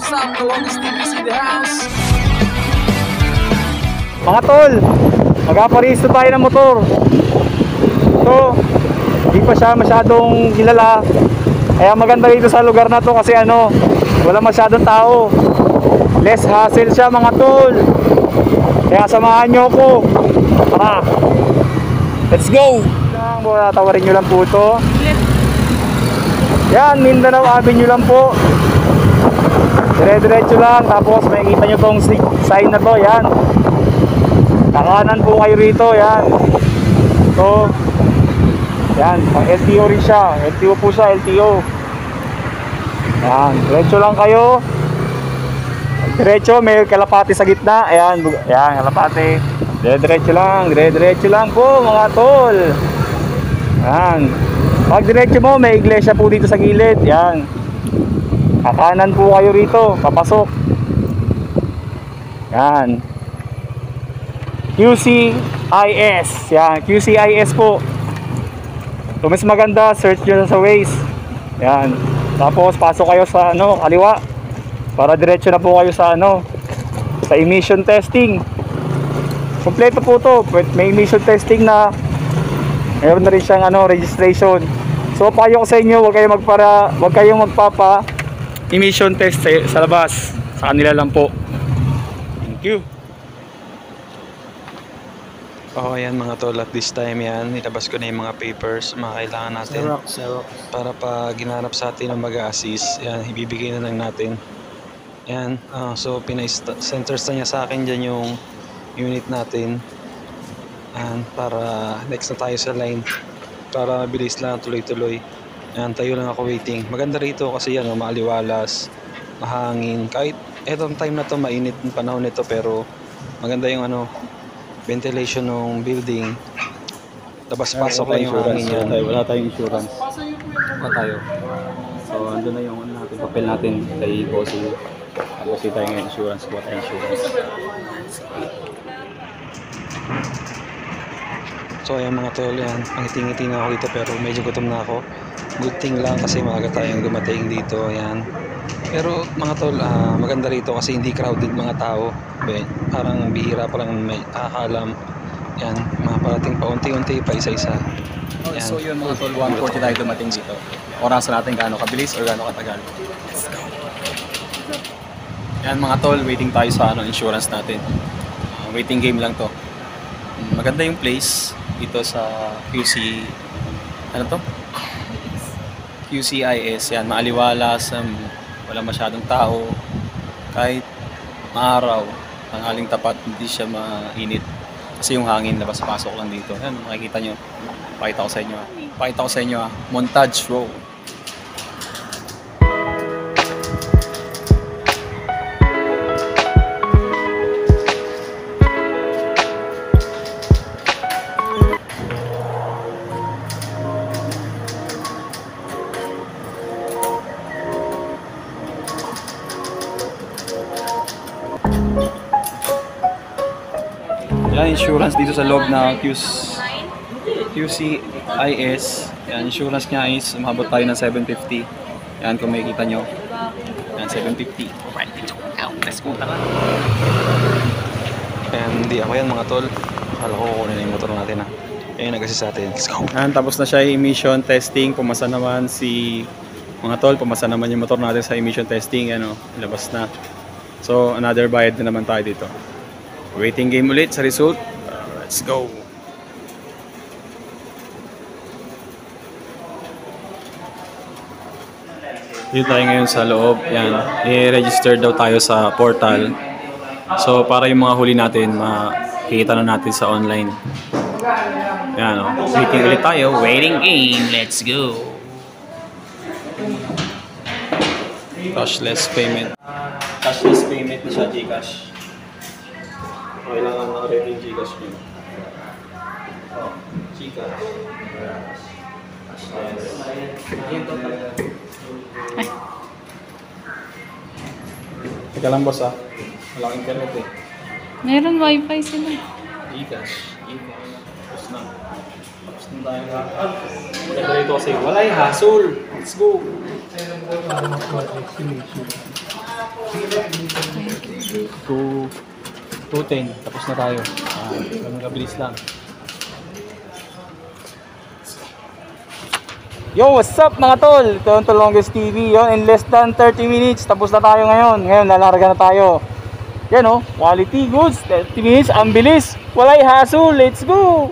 what's up? Kalonis TVC in the house. Mga tol, magpaparehisto tayo ng motor. So, hindi pa siya masyadong kilala. Kaya maganda dito sa lugar na to kasi wala masyadong tao. Less hassle siya mga tol. Kaya samahan nyo ko. Tara, let's go. Tawarin nyo lang po ito. Yan, Mindanao Avenue lang po. Dire-diretso lang. Tapos makikita nyo tong sign na to. Yan, kakanan po kayo rito. Yan. So, yan, pang LTO rin siya. LTO po siya, LTO. Yan, diretso lang kayo. Diretso, may kalapati sa gitna. Ayan, yan, kalapati. Dire-diretso lang po mga tol. Yan. Pag diretso mo, may iglesia po dito sa gilid. Yan. Kakanan po kayo rito, papasok. Yan. QCIS. Yan, QCIS po. So mas maganda, search nyo sa Waze. Yan. Tapos pasok kayo sa kaliwa. Para diretso na po kayo sa sa emission testing. Kompleto po to. May emission testing na. Meron na rin siyang registration. So payo ko sa inyo, huwag kayong magpapa emission test sa labas. Sa kanila lang po. Thank you. Ayan mga tol, at this time yan, nilabas ko na yung mga papers mga kailangan natin. Xerox. Para pag ginanap sa atin ng mag-a-assist, yan, ibibigay na lang natin. Yan, so center na niya sa akin dyan yung unit natin. Yan, para next na tayo sa line. Para mabilis lang, tuloy-tuloy. Yan, tayo lang ako waiting. Maganda rito kasi yan, maaliwalas, mahangin. Kahit etong time na to mainit yung panahon nito, pero maganda yung ventilation ng building. Labas-pasok lang yung hangin yan. Wala tayong insurance. Wala tayo. So andun na yung natin, papel natin kay Bossy. Tapos tayo ng insurance. Wala tayong insurance. So ayan mga tol, yan. Pangiting-ngiti na ako dito pero medyo gutom na ako. Good thing lang kasi maaga tayong dumating dito. Ayan. Pero mga tol, maganda rito kasi hindi crowded mga tao. Parang bihira pa lang may nakakalam. Yan, mga parating pa unti-unti pa isa-isa. Yan. So yun mga tol, 1:40 tayo dumating dito. Orasan natin gaano kabilis or gaano katagal. Let's go. Yan mga tol, waiting tayo sa insurance natin. Waiting game lang to. Maganda yung place dito sa QC. QCIS. Yan, maaliwalas. Wala masyadong tao. Kahit maaraw, tanghaling tapat, hindi siya mainit. Kasi yung hangin labas-pasok lang dito. Yan, makikita nyo. Pakita ko sa inyo. Montage row. Yan, insurance dito sa loob na QCIS. Yan, insurance niya is umabot tayo ng 750. Yan, kung makikita nyo. Yan, 750. Alright, let's go. And hindi ako yan mga tol. Akala ko kukunin na yung motor natin Ayun, nag-assist sa atin. Let's go. Yan, tapos na siya yung emission testing. Pumasa naman pumasa naman yung motor natin sa emission testing. Ilabas na. So, another bayad na naman tayo dito. Waiting game ulit sa result. Let's go. Dito tayo ngayon sa loob. Yan. I-register daw tayo sa portal. So para yung mga huli natin, makikita na natin sa online. Yan Waiting ulit tayo. Waiting game. Let's go. Cashless payment. Cashless payment na siya, Gcash. Kailangan naka-ready yung Gcash nyo. Gcash. Teka lang boss walang internet Meron wifi sila. Gcash. Tapos na tayo lahat. Maganda rito kasi wala yung hassle. Let's go. 2:10. Tapos na tayo. Magabilis lang. Yo, what's up mga tol? Ito ang Tolongest TV. Yun, in less than 30 minutes. Tapos na tayo ngayon. Ngayon, lalarga na tayo. Yan o, quality goods. 30 minutes, ang bilis. Walay hassle. Let's go!